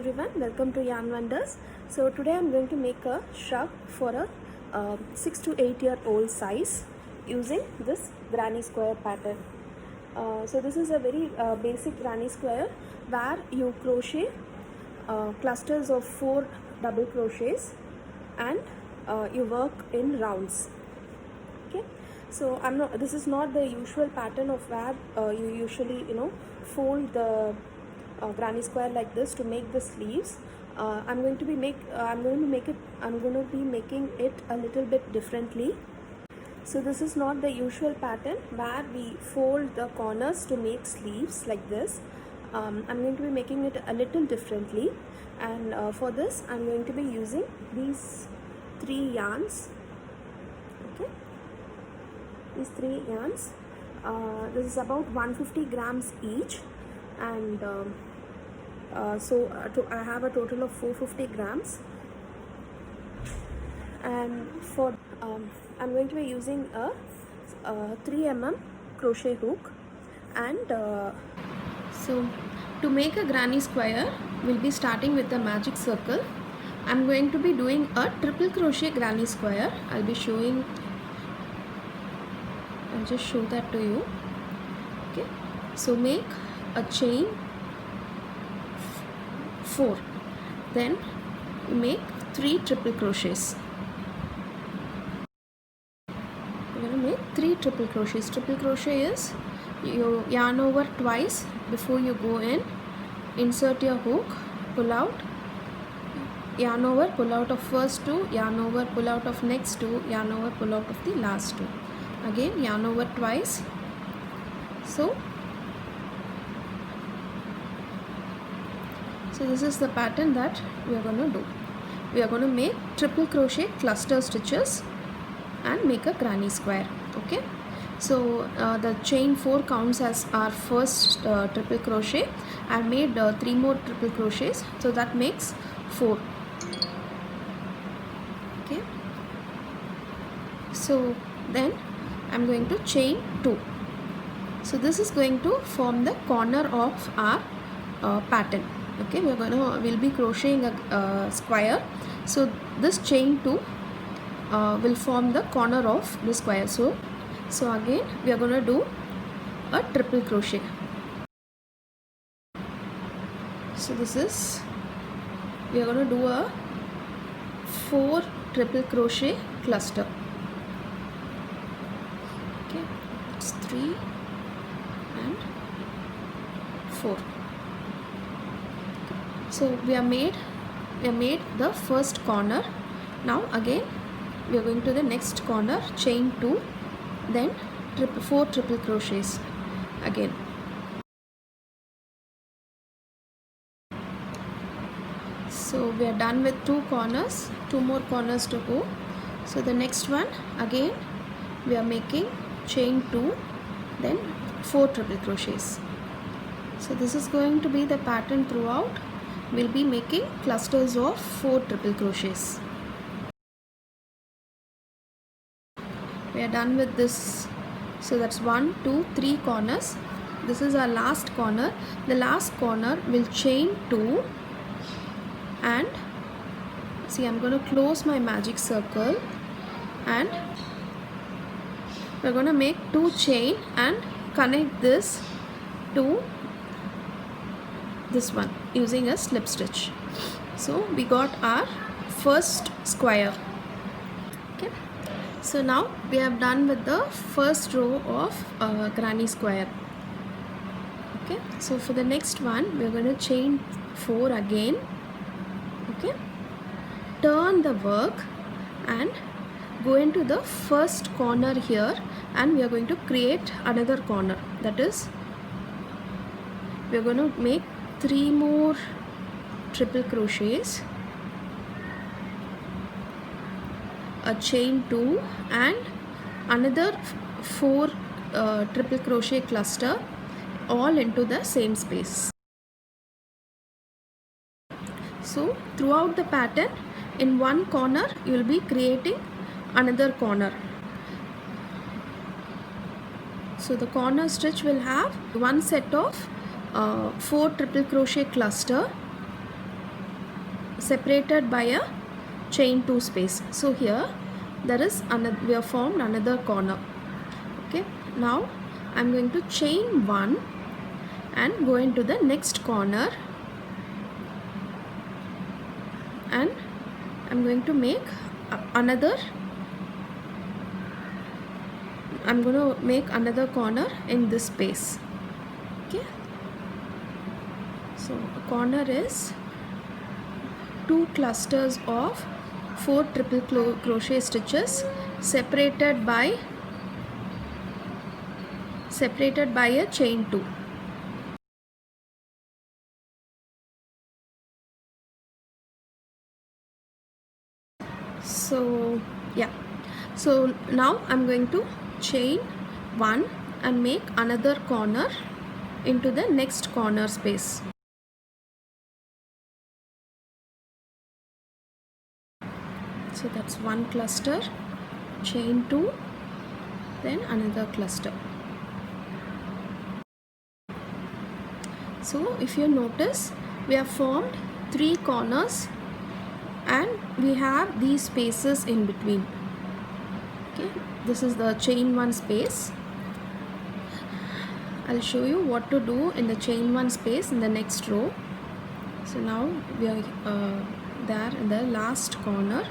everyone, welcome to Yarn Wonders. So today I'm going to make a shrug for a 6 to 8 year old size using this granny square pattern. So this is a very basic granny square where you crochet clusters of 4 double crochets and you work in rounds. Okay, so this is not the usual pattern of where you usually fold the granny square like this to make the sleeves. I'm going to be making it a little bit differently. So this is not the usual pattern where we fold the corners to make sleeves like this. I'm going to be making it a little differently, and for this I'm going to be using these 3 yarns. Okay, these 3 yarns. This is about 150 grams each, and I have a total of 450 grams. And for I'm going to be using a 3 mm crochet hook, and so to make a granny square we'll be starting with the magic circle. I'm going to be doing a triple crochet granny square. I'll just show that to you. Okay, so make a chain 4, then make 3 triple crochets. We're going to make 3 triple crochets. Triple crochet is you yarn over twice before you go in, insert your hook, pull out, yarn over, pull out of first 2, yarn over, pull out of next 2, yarn over, pull out of the last 2. Again yarn over twice. So this is the pattern that we are going to do. We are going to make triple crochet cluster stitches and make a granny square. Okay, so the chain 4 counts as our first triple crochet. I made 3 more triple crochets, so that makes 4. Okay, so then I'm going to chain 2. So this is going to form the corner of our pattern. Okay, we'll be crocheting a square, so this chain 2 will form the corner of the square. So again we are going to do a triple crochet. So we are going to do a 4 triple crochet cluster. Okay, it's 3 and 4. So we have made the first corner. Now again we are going to the next corner, chain 2, then 4 triple crochets again. So we are done with 2 corners, 2 more corners to go. So the next one again we are making chain 2, then 4 triple crochets. So this is going to be the pattern throughout. We'll be making clusters of 4 triple crochets. We are done with this. So that's 1, 2, 3 corners. This is our last corner. The last corner will chain 2, and see, I'm going to close my magic circle, and we're going to make 2 chain and connect this to this one using a slip stitch. So we got our first square. Okay, so now we have done with the first row of granny square. Okay, so for the next one we are going to chain 4 again. Okay, turn the work and go into the first corner here, and we are going to create another corner. That is, we are going to make 3 more triple crochets, a chain 2, and another 4 triple crochet cluster, all into the same space. So throughout the pattern, in one corner you will be creating another corner. So the corner stitch will have one set of 4 triple crochet cluster, separated by a chain 2 space. So here there is another, we have formed another corner. Okay, now I'm going to chain 1 and go into the next corner, and I'm going to make another corner in this space. Okay, so a corner is 2 clusters of 4 triple crochet stitches separated by a chain 2. So yeah, so now I'm going to chain 1 and make another corner into the next corner space. So that's one cluster, chain 2, then another cluster. So if you notice, we have formed 3 corners and we have these spaces in between. Okay, this is the chain 1 space. I'll show you what to do in the chain 1 space in the next row. So now we are there in the last corner.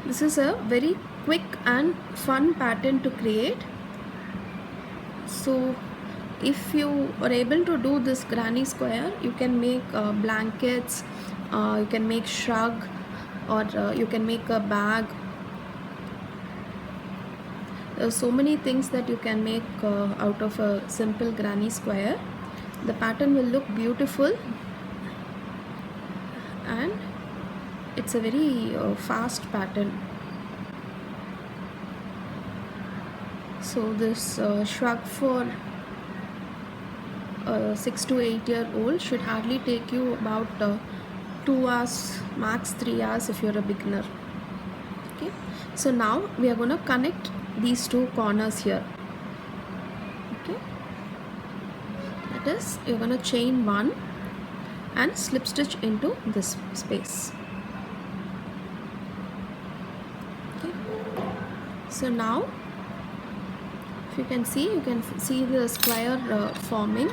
This is a very quick and fun pattern to create. So if you are able to do this granny square, you can make blankets, you can make shrug, or you can make a bag. There are so many things that you can make out of a simple granny square. The pattern will look beautiful and it's a very fast pattern. So this shrug for 6 to 8 year old should hardly take you about 2 hours, max 3 hours if you're a beginner. Okay, so now we are going to connect these 2 corners here. Okay, that is, you're going to chain 1 and slip stitch into this space. Okay, so now if you can see the square forming.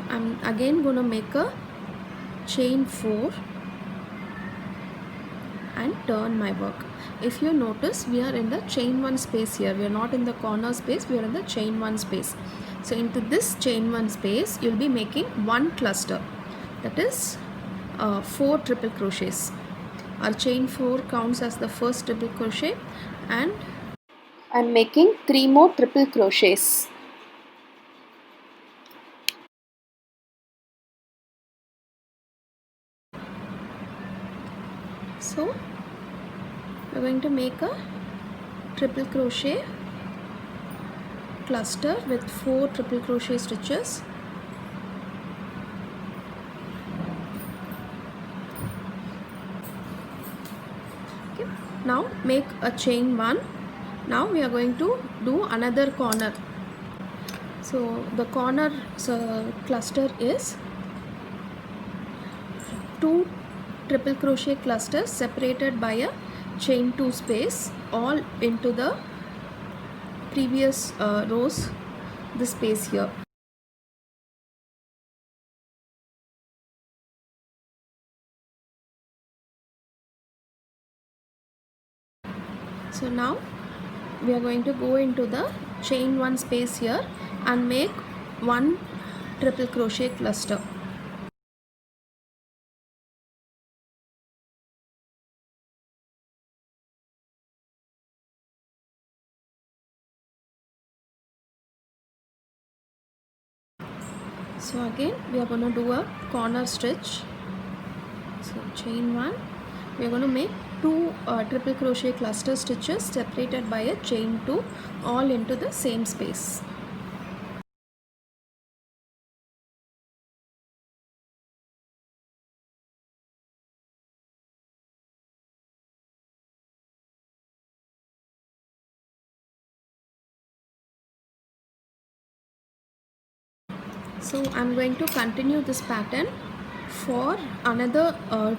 I'm again going to make a chain 4 and turn my work. If you notice, we are in the chain 1 space here. We are not in the corner space, we are in the chain 1 space. So into this chain 1 space, you'll be making 1 cluster, that is 4 triple crochets. Our chain 4 counts as the first triple crochet, and I'm making 3 more triple crochets. So we're going to make a triple crochet cluster with 4 triple crochet stitches. Okay. Now make a chain 1. Now we are going to do another corner. So the corner cluster is 2 triple crochet clusters separated by a chain 2 space, all into the previous rows, the space here. So now we are going to go into the chain 1 space here and make 1 triple crochet cluster. So again we are going to do a corner stitch. So chain 1, we are going to make 2 triple crochet cluster stitches separated by a chain 2, all into the same space. So I'm going to continue this pattern for another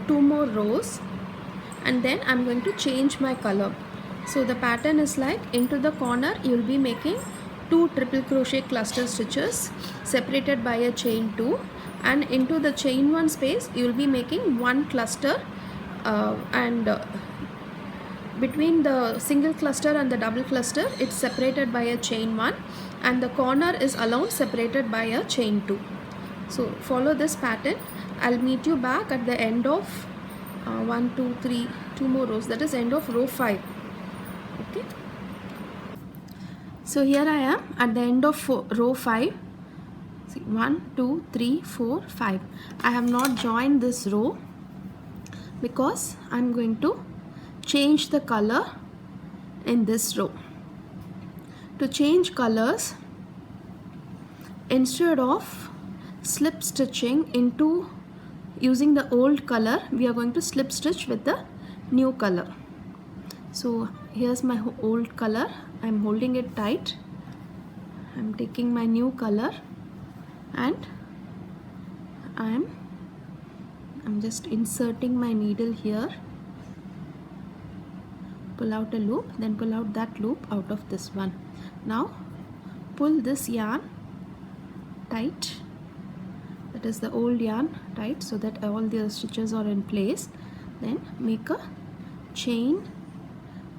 2 more rows, and then I'm going to change my color. So the pattern is like, into the corner you will be making 2 triple crochet cluster stitches separated by a chain 2, and into the chain 1 space you will be making 1 cluster, and between the single cluster and the double cluster it's separated by a chain 1, and the corner is alone separated by a chain 2. So follow this pattern. I'll meet you back at the end of 1 2 3 2 more rows, that is end of row 5. Okay, so here I am at the end of row 5. See, 1 2 3 4 5. I have not joined this row because I'm going to change the color in this row. To change colors, instead of slip stitching into using the old color, we are going to slip stitch with the new color. So here's my old color, I'm holding it tight, I'm taking my new color, and I'm just inserting my needle here, pull out a loop, then pull out that loop out of this one. Now pull this yarn tight, that is the old yarn, tight, so that all the stitches are in place. Then make a chain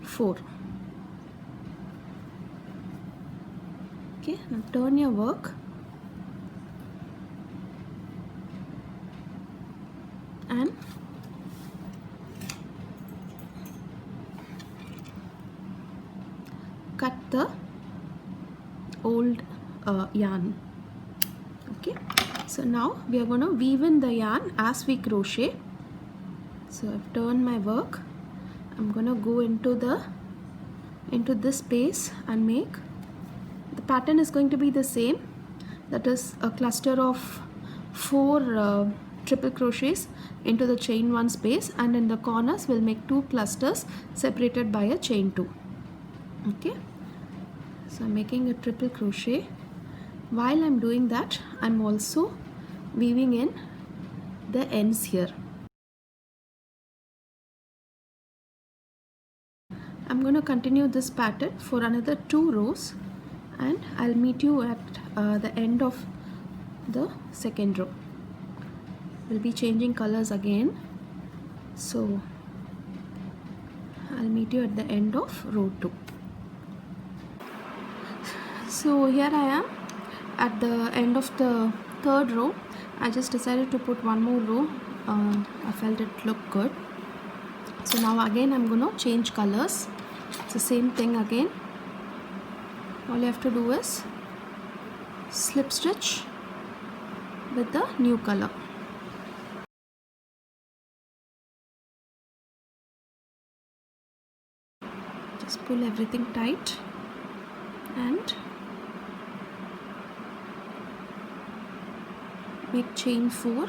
4. Okay, now turn your work and cut the old yarn. Okay, so now we are going to weave in the yarn as we crochet. So I've turned my work, I'm going to go into this space and make, the pattern is going to be the same, that is a cluster of 4 triple crochets into the chain 1 space, and in the corners we'll make 2 clusters separated by a chain 2. Okay, so I'm making a triple crochet. While I'm doing that, I'm also weaving in the ends here. I'm going to continue this pattern for another 2 rows, and I'll meet you at the end of the second row. We'll be changing colors again, so I'll meet you at the end of row 2. So here I am at the end of the third row. I just decided to put one more row, I felt it looked good. So now again I'm going to change colors. It's the same thing again. All you have to do is slip stitch with the new color. Just pull everything tight and make chain 4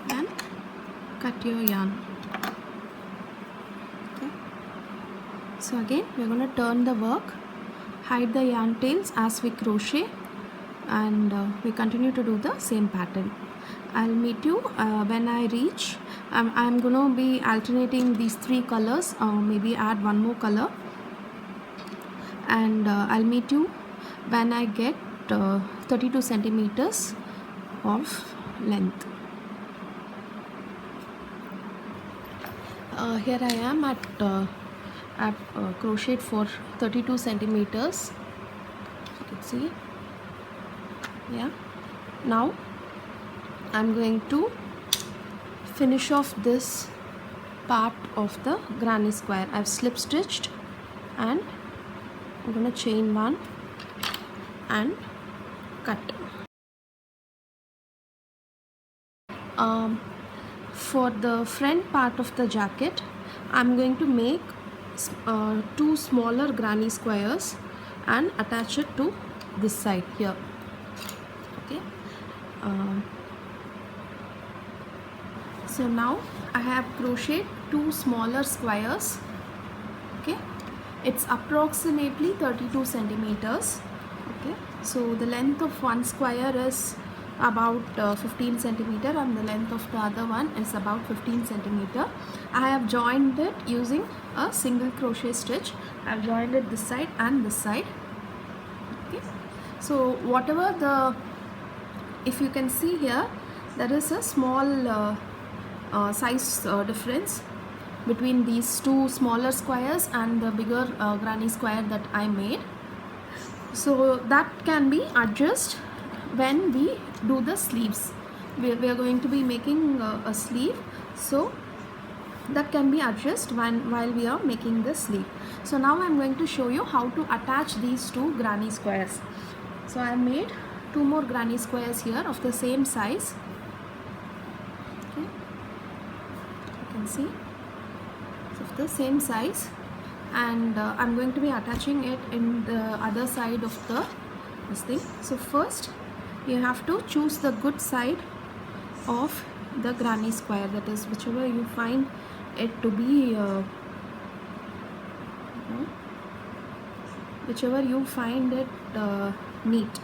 and cut your yarn. Okay, so again we're going to turn the work, hide the yarn tails as we crochet, and we continue to do the same pattern. I'll meet you when I reach, I'm going to be alternating these 3 colors, maybe add one more color, and I'll meet you when I get 32 centimeters of length. Here I am at crochet for 32 centimeters. You can see, yeah. Now I'm going to finish off this part of the granny square. I've slip stitched and I'm going to chain 1 and cut. For the front part of the jacket, I'm going to make 2 smaller granny squares and attach it to this side here. Okay. So now I have crocheted 2 smaller squares. Okay, it's approximately 32 centimeters. Okay, so the length of one square is about 15 centimeter and the length of the other one is about 15 centimeter. I have joined it using a single crochet stitch. I have joined it this side and this side. Okay, so whatever the, if you can see here, there is a small size difference between these two smaller squares and the bigger granny square that I made. So that can be adjusted when we do the sleeves. We are going to be making a sleeve, so that can be adjusted while we are making the sleeve. So now I am going to show you how to attach these two granny squares. So I made two more granny squares here of the same size. Okay, you can see it's of the same size, and I'm going to be attaching it in the other side of this thing. So first you have to choose the good side of the granny square, that is whichever you find it to be whichever you find it neat,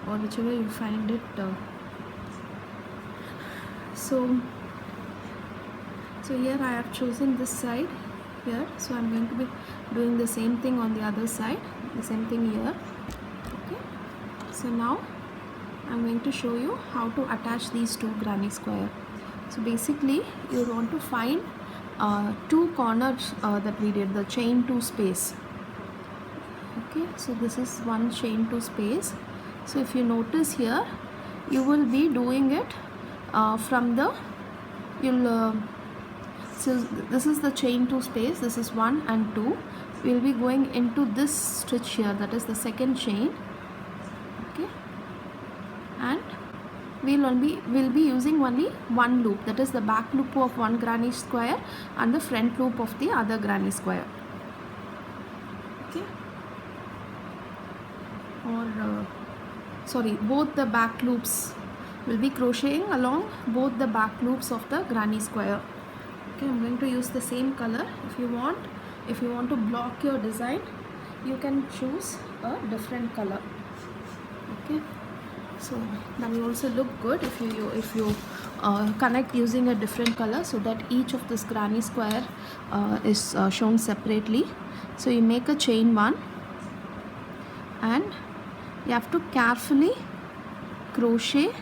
or whichever you find it so here I have chosen this side here, so I'm going to be doing the same thing on the other side, the same thing here. Okay, so now I'm going to show you how to attach these two granny square. So basically you want to find two corners that we did, the chain two space. Okay, so this is one chain two space. So if you notice here, you will be doing it from the, so this is the chain two space, this is 1 and 2. We will be going into this stitch here, that is the second chain. Okay, and we'll be using only one loop, that is the back loop of one granny square and the front loop of the other granny square. Okay, or sorry, both the back loops will be crocheting along both the back loops of the granny square. Okay, I'm going to use the same color. If you want to block your design, you can choose a different color. Okay, so that will also look good if you connect using a different color, so that each of this granny square is shown separately. So you make a chain one, and you have to carefully crochet.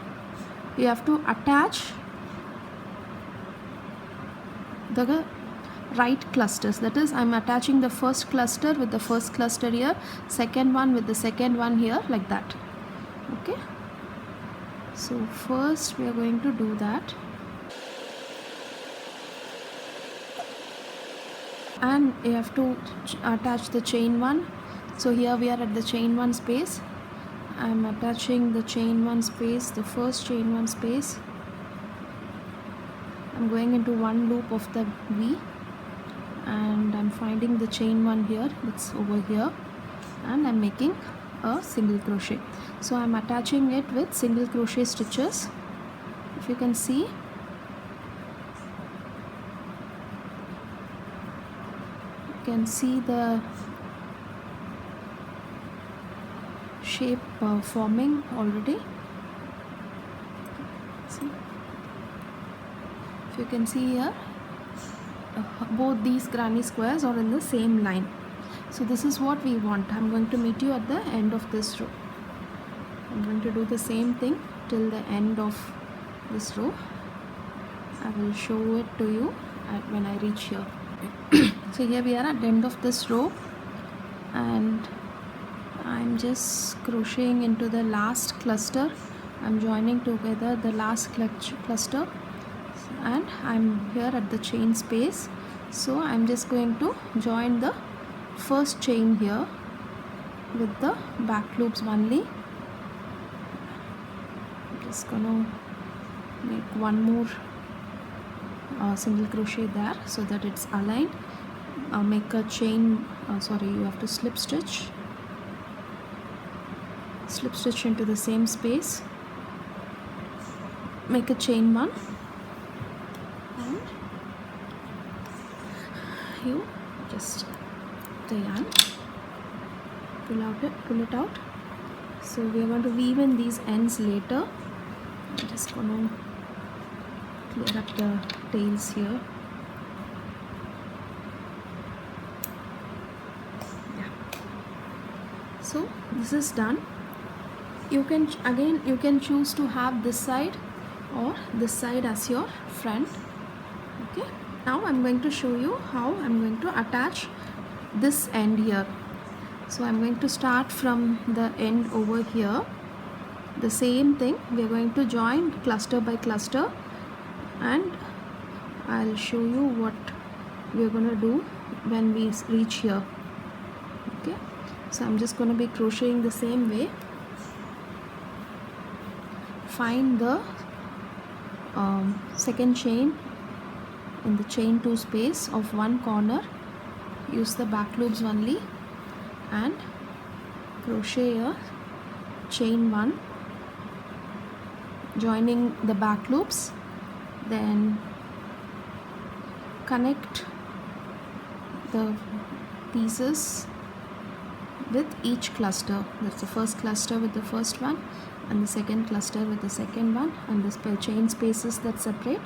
You have to attach the right clusters, that is I'm attaching the first cluster with the first cluster here, second one with the second one here, like that. Okay, so first we are going to do that, and you have to attach the chain one. So here we are at the chain one space. I'm attaching the chain one space, the first chain one space. I'm going into one loop of the V, and I'm finding the chain one here, it's over here, and I'm making a single crochet. So I'm attaching it with single crochet stitches. If you can see, you can see the shape forming already. See, if you can see here, both these granny squares are in the same line. So this is what we want. I'm going to meet you at the end of this row. I'm going to do the same thing till the end of this row. I will show it to you when I reach here. So here we are at the end of this row, and I'm just crocheting into the last cluster. I'm joining together the last cluster, and I'm here at the chain space. So I'm just going to join the first chain here with the back loops only. I'm just gonna make one more single crochet there so that it's aligned. Make a chain, you have to slip stitch into the same space, make a chain one, and you just the yarn, pull it out, So we are going to weave in these ends later. I'm just going to clear up the tails here. Yeah. So this is done. You can choose to have this side or this side as your front. Okay, now I'm going to show you how I'm going to attach this end here. So I'm going to start from the end over here. The same thing, we are going to join cluster by cluster, and I'll show you what we're going to do when we reach here. Okay, so I'm just going to be crocheting the same way. Find the second chain in the chain 2 space of one corner, use the back loops only, and crochet a chain 1 joining the back loops, then connect the pieces with each cluster. That's the first cluster with the first one, and the second cluster with the second one, and the chain spaces that separate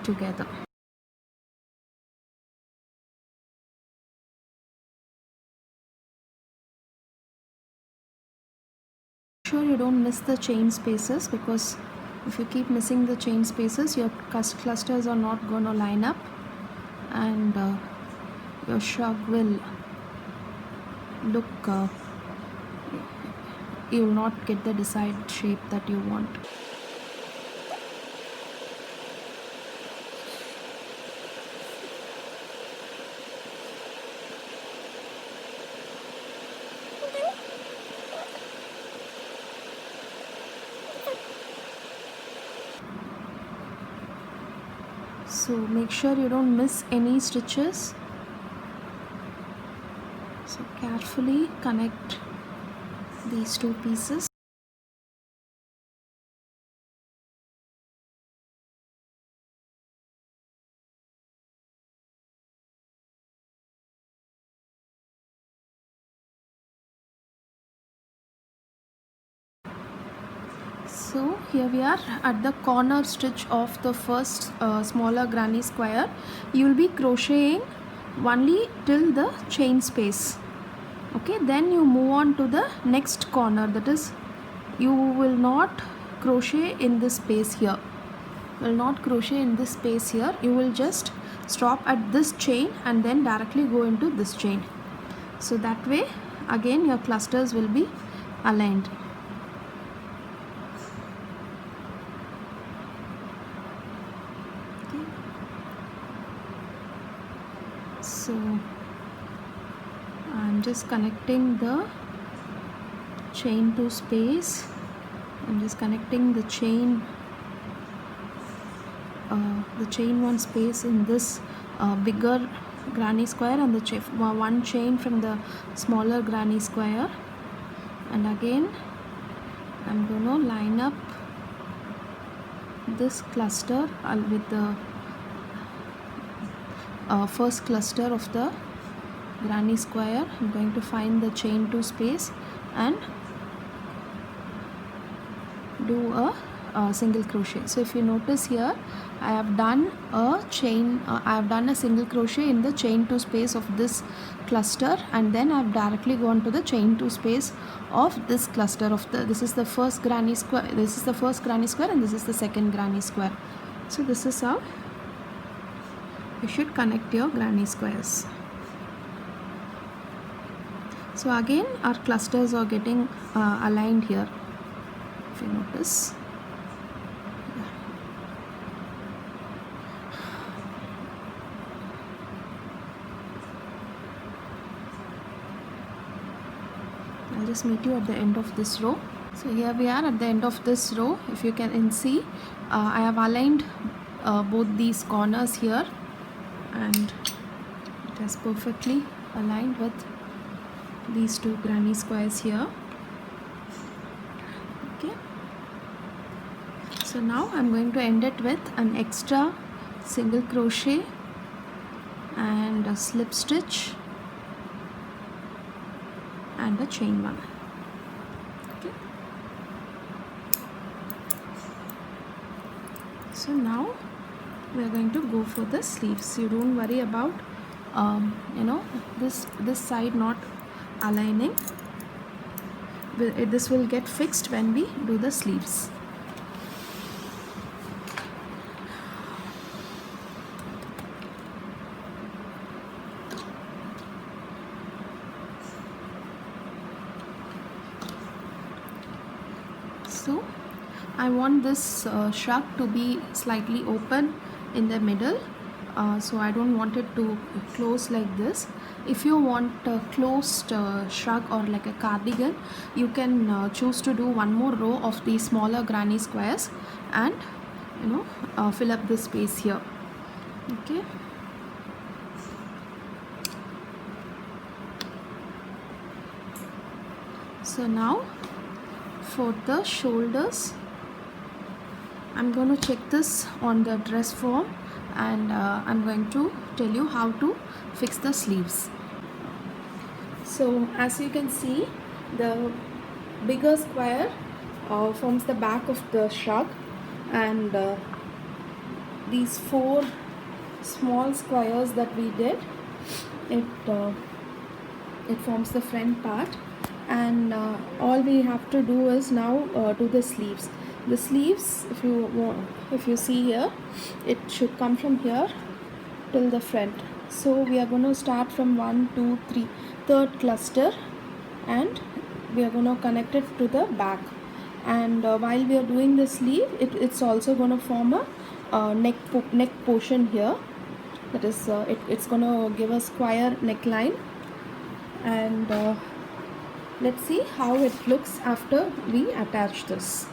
together. Sure you don't miss the chain spaces, because if you keep missing the chain spaces, your clusters are not going to line up, and your shrug will look you will not get the desired shape that you want. So make sure you don't miss any stitches. So carefully connect these two pieces. So here we are at the corner stitch of the first smaller granny square. You will be crocheting only till the chain space. Okay, then you move on to the next corner, that is, you will not crochet in this space here. You will not crochet in this space here. You will just stop at this chain and then directly go into this chain. So that way again your clusters will be aligned. Okay. So I'm just connecting the chain to space. I'm just connecting the chain 1 space in this bigger granny square, and the one chain from the smaller granny square, and again I'm going to line up this cluster with the first cluster of the granny square. I'm going to find the chain 2 space and do a single crochet. So if you notice here, I have done a single crochet in the chain 2 space of this cluster, and then I have directly gone to the chain 2 space of this cluster of this is the first granny square, and this is the second granny square. So this is how you should connect your granny squares. So again our clusters are getting aligned here, if you notice. I'll just meet you at the end of this row. So here we are at the end of this row. If you can see, I have aligned both these corners here, and it has perfectly aligned with these two granny squares here. Okay, so now I'm going to end it with an extra single crochet and a slip stitch and a chain 1. Okay, So now we are going to go for the sleeves. You don't worry about this side not aligning. This will get fixed when we do the sleeves. So I want this shrug to be slightly open in the middle, so I don't want it to close like this. If you want a closed shrug or like a cardigan, you can choose to do one more row of the smaller granny squares and fill up the space here. Okay. So now for the shoulders, I'm going to check this on the dress form, and I'm going to tell you how to fix the sleeves. So as you can see, the bigger square forms the back of the shrug, and these 4 small squares that we did, it forms the front part, and all we have to do is now do the sleeves. The sleeves, if you see here, it should come from here till the front. So we are going to start from 1 2 3 third cluster, and we are going to connect it to the back. And while we are doing the sleeve, it's also going to form a neck portion here. That is, it's going to give a square neckline, and let's see how it looks after we attach this.